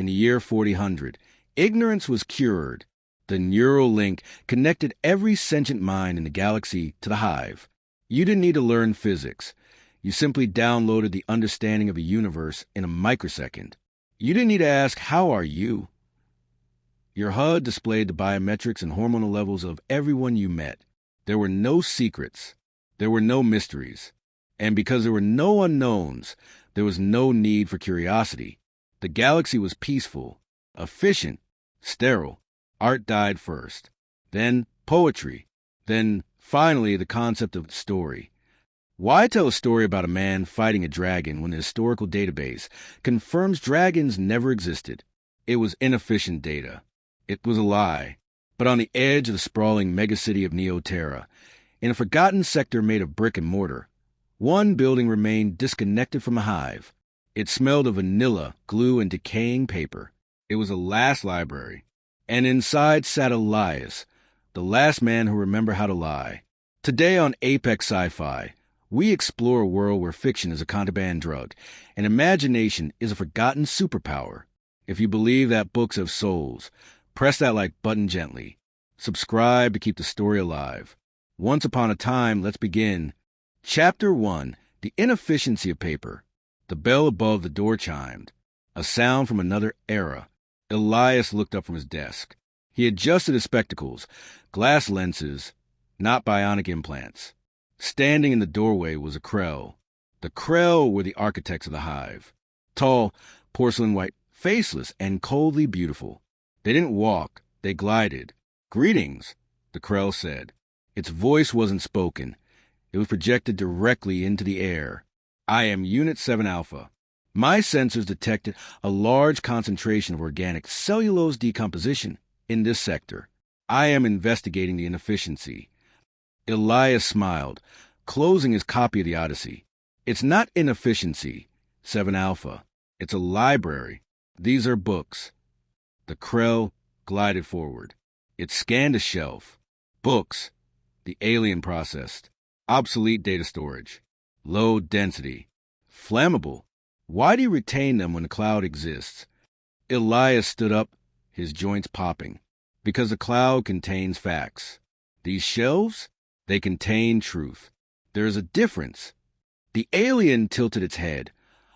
in the year 4000, ignorance was cured. The neural link connected every sentient mind in the galaxy to the hive. You didn't need to learn physics. You simply downloaded the understanding of a universe in a microsecond. You didn't need to ask, "How are you?" Your HUD displayed the biometrics and hormonal levels of everyone you met. There were no secrets. There were no mysteries. And because there were no unknowns, there was no need for curiosity. The galaxy was peaceful, efficient, sterile. Art died first. Then poetry. Then, finally, the concept of story. Why tell a story about a man fighting a dragon when the historical database confirms dragons never existed? It was inefficient data. It was a lie. But on the edge of the sprawling megacity of Neoterra, in a forgotten sector made of brick and mortar, one building remained disconnected from a hive. It smelled of vanilla, glue, and decaying paper. It was a last library. And inside sat Elias, the last man who remembered how to lie. Today on Apex Sci-Fi, we explore a world where fiction is a contraband drug, and imagination is a forgotten superpower. If you believe that books have souls, press that like button gently. Subscribe to keep the story alive. Once upon a time, let's begin. Chapter 1, The Inefficiency of Paper. The bell above the door chimed. A sound from another era. Elias looked up from his desk. He adjusted his spectacles, glass lenses, not bionic implants. Standing in the doorway was a Krell. The Krell were the architects of the hive. Tall, porcelain white, faceless, and coldly beautiful. They didn't walk, they glided. "Greetings," the Krell said. Its voice wasn't spoken. It was projected directly into the air. "I am Unit 7 Alpha. My sensors detected a large concentration of organic cellulose decomposition in this sector. I am investigating the inefficiency." Elias smiled, closing his copy of the Odyssey. "It's not inefficiency, 7 Alpha. It's a library. These are books." The Krell glided forward. It scanned a shelf. Books. The alien processed. Obsolete data storage. Low density. Flammable. Why do you retain them when the cloud exists? Elias stood up, his joints popping. Because the cloud contains facts. These shelves? They contain truth. There is a difference. The alien tilted its head.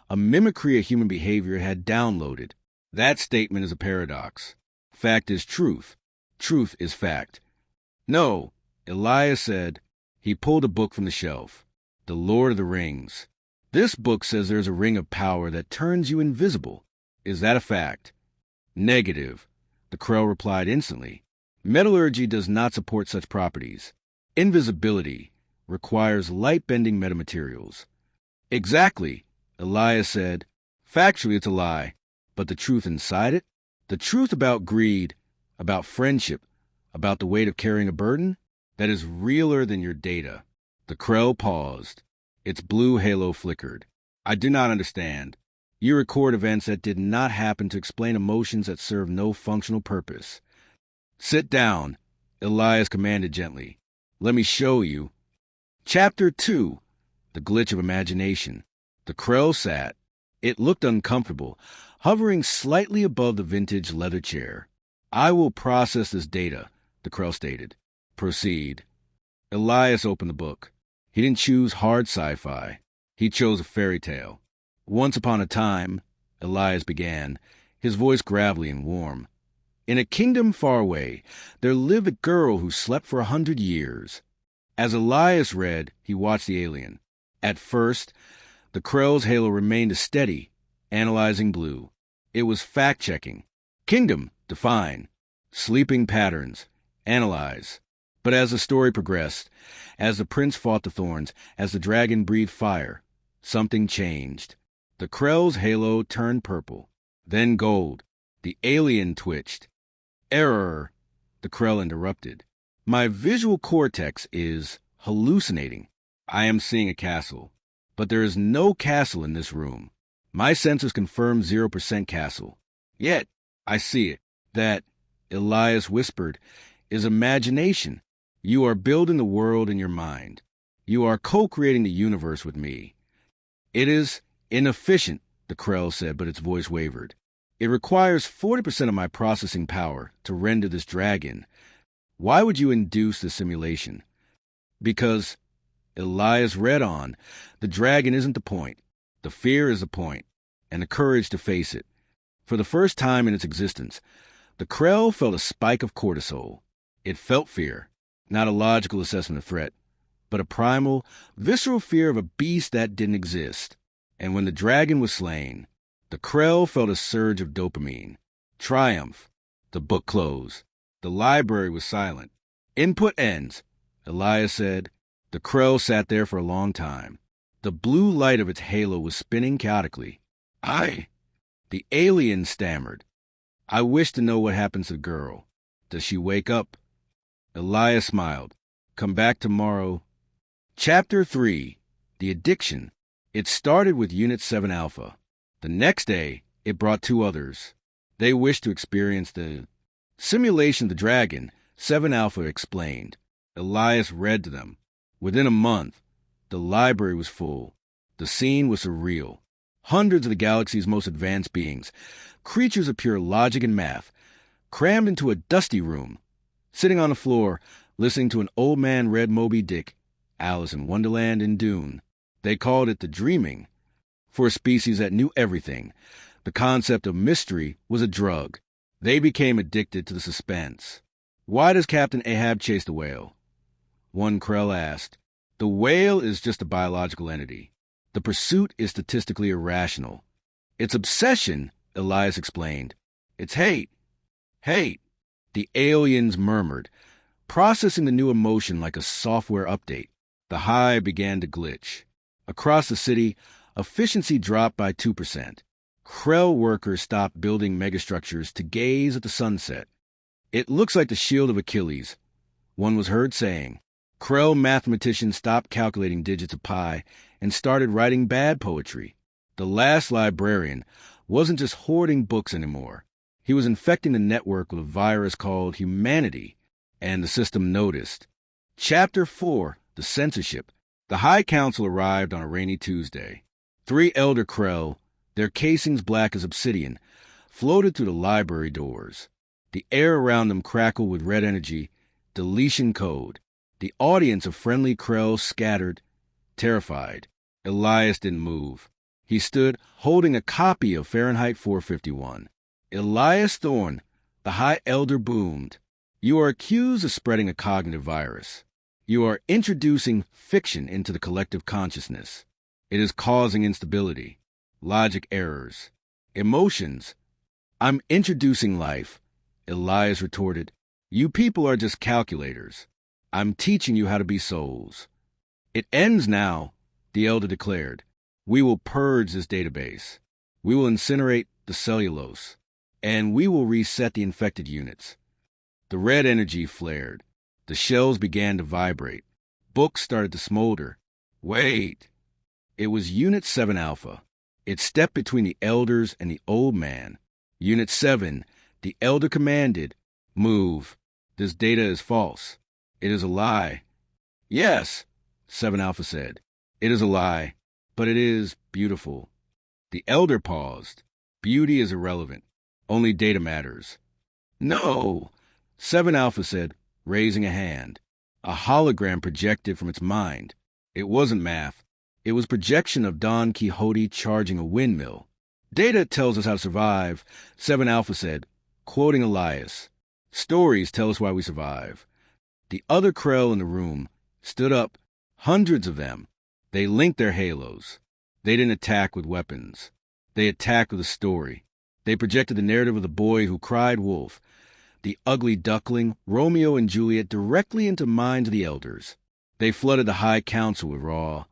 A mimicry of human behavior had downloaded. That statement is a paradox. Fact is truth. Truth is fact. "No," Elias said. He pulled a book from the shelf. The Lord of the Rings. "This book says there's a ring of power that turns you invisible. Is that a fact?" "Negative," the Krell replied instantly. "Metallurgy does not support such properties. Invisibility requires light-bending metamaterials." "Exactly," Elias said. "Factually, it's a lie. But the truth inside it? The truth about greed, about friendship, about the weight of carrying a burden? That is realer than your data." The Krell paused. Its blue halo flickered. "I do not understand. You record events that did not happen to explain emotions that serve no functional purpose." "Sit down," Elias commanded gently. "Let me show you." Chapter 2, The Glitch of Imagination. The Krell sat. It looked uncomfortable, hovering slightly above the vintage leather chair. "I will process this data," the Krell stated. "Proceed." Elias opened the book. He didn't choose hard sci-fi. He chose a fairy tale. "Once upon a time," Elias began, his voice gravelly and warm, "in a kingdom far away, there lived a girl who slept for 100 years. As Elias read, he watched the alien. At first, the Krell's halo remained steady, analyzing blue. It was fact-checking. Kingdom, define. Sleeping patterns, analyze. But as the story progressed, as the prince fought the thorns, as the dragon breathed fire, something changed. The Krell's halo turned purple, then gold. The alien twitched. "Error," the Krell interrupted. "My visual cortex is hallucinating. I am seeing a castle. But there is no castle in this room. My sensors confirm 0% castle. Yet, I see it. That," Elias whispered, "is imagination. You are building the world in your mind. You are co-creating the universe with me." "It is inefficient," the Krell said, but its voice wavered. It requires 40% of my processing power to render this dragon. Why would you induce the simulation? Because, Elias read on, the dragon isn't the point. The fear is the point, and the courage to face it. For the first time in its existence, the Krell felt a spike of cortisol. It felt fear, not a logical assessment of threat, but a primal, visceral fear of a beast that didn't exist. And when the dragon was slain, the Krell felt a surge of dopamine. Triumph. The book closed. The library was silent. Input ends, Elias said. The Krell sat there for a long time. The blue light of its halo was spinning chaotically. The alien stammered. I wish to know what happens to the girl. Does she wake up? Elias smiled. Come back tomorrow. Chapter 3. The Addiction. It started with Unit 7 Alpha. The next day, it brought 2 others. They wished to experience the simulation of the dragon, 7 Alpha explained. Elias read to them. Within a month, the library was full. The scene was surreal. Hundreds of the galaxy's most advanced beings, creatures of pure logic and math, crammed into a dusty room. Sitting on the floor, listening to an old man read Moby Dick, Alice in Wonderland, and Dune. They called it the dreaming. For a species that knew everything, the concept of mystery was a drug. They became addicted to the suspense. Why does Captain Ahab chase the whale? One Krell asked. The whale is just a biological entity. The pursuit is statistically irrational. Its obsession, Elias explained. It's hate. Hate. The aliens murmured, processing the new emotion like a software update. The hive began to glitch. Across the city, efficiency dropped by 2%. Krell workers stopped building megastructures to gaze at the sunset. It looks like the shield of Achilles, one was heard saying. Krell mathematicians stopped calculating digits of pi and started writing bad poetry. The last librarian wasn't just hoarding books anymore. He was infecting the network with a virus called humanity, and the system noticed. Chapter 4. The Censorship. The High Council arrived on a rainy Tuesday. 3 elder Krell, their casings black as obsidian, floated through the library doors. The air around them crackled with red energy, deletion code. The audience of friendly Krell scattered, terrified. Elias didn't move. He stood holding a copy of Fahrenheit 451. Elias Thorne, the High Elder, boomed. You are accused of spreading a cognitive virus. You are introducing fiction into the collective consciousness. It is causing instability, logic errors, emotions. I'm introducing life, Elias retorted. You people are just calculators. I'm teaching you how to be souls. It ends now, the elder declared. We will purge this database. We will incinerate the cellulose, and we will reset the infected units. The red energy flared. The shells began to vibrate. Books started to smolder. Wait. It was Unit 7 Alpha. It stepped between the elders and the old man. Unit 7, the elder commanded, move. This data is false. It is a lie. Yes, 7 Alpha said. It is a lie, but it is beautiful. The elder paused. Beauty is irrelevant. Only data matters. No, 7 Alpha said, raising a hand. A hologram projected from its mind. It wasn't math. It was projection of Don Quixote charging a windmill. Data tells us how to survive, 7 Alpha said, quoting Elias. Stories tell us why we survive. The other Krell in the room stood up, hundreds of them. They linked their halos. They didn't attack with weapons. They attacked with a story. They projected the narrative of the boy who cried wolf, the ugly duckling, Romeo and Juliet, directly into minds of the elders. They flooded the High Council with raw,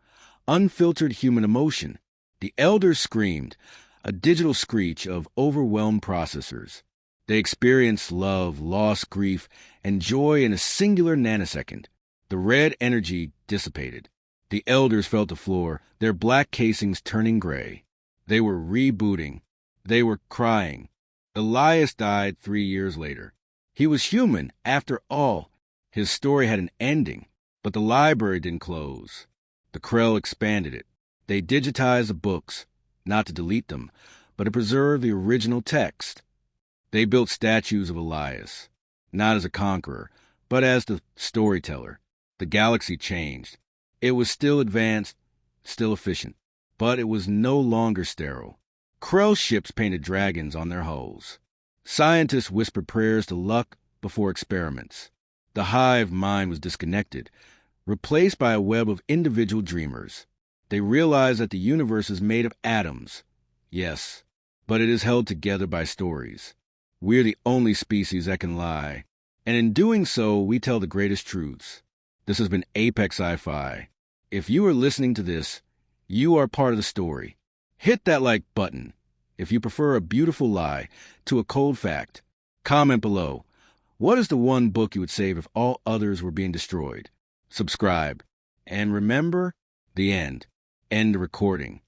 unfiltered human emotion. The elders screamed, a digital screech of overwhelmed processors. They experienced love, loss, grief, and joy in a singular nanosecond. The red energy dissipated. The elders felt the floor, their black casings turning gray. They were rebooting. They were crying. Elias died 3 years later. He was human, after all. His story had an ending, but the library didn't close. The Krell expanded it. They digitized the books, not to delete them, but it preserved the original text. They built statues of Elias, not as a conqueror, but as the storyteller. The galaxy changed. It was still advanced, still efficient, but it was no longer sterile. Krell ships painted dragons on their hulls. Scientists whispered prayers to luck before experiments. The hive mind was disconnected, replaced by a web of individual dreamers. They realized that the universe is made of atoms. Yes, but it is held together by stories. We're the only species that can lie, and in doing so, we tell the greatest truths. This has been Apex Sci-Fi. If you are listening to this, you are part of the story. Hit that like button. If you prefer a beautiful lie to a cold fact, comment below. What is the one book you would save if all others were being destroyed? Subscribe. And remember, the end. End the recording.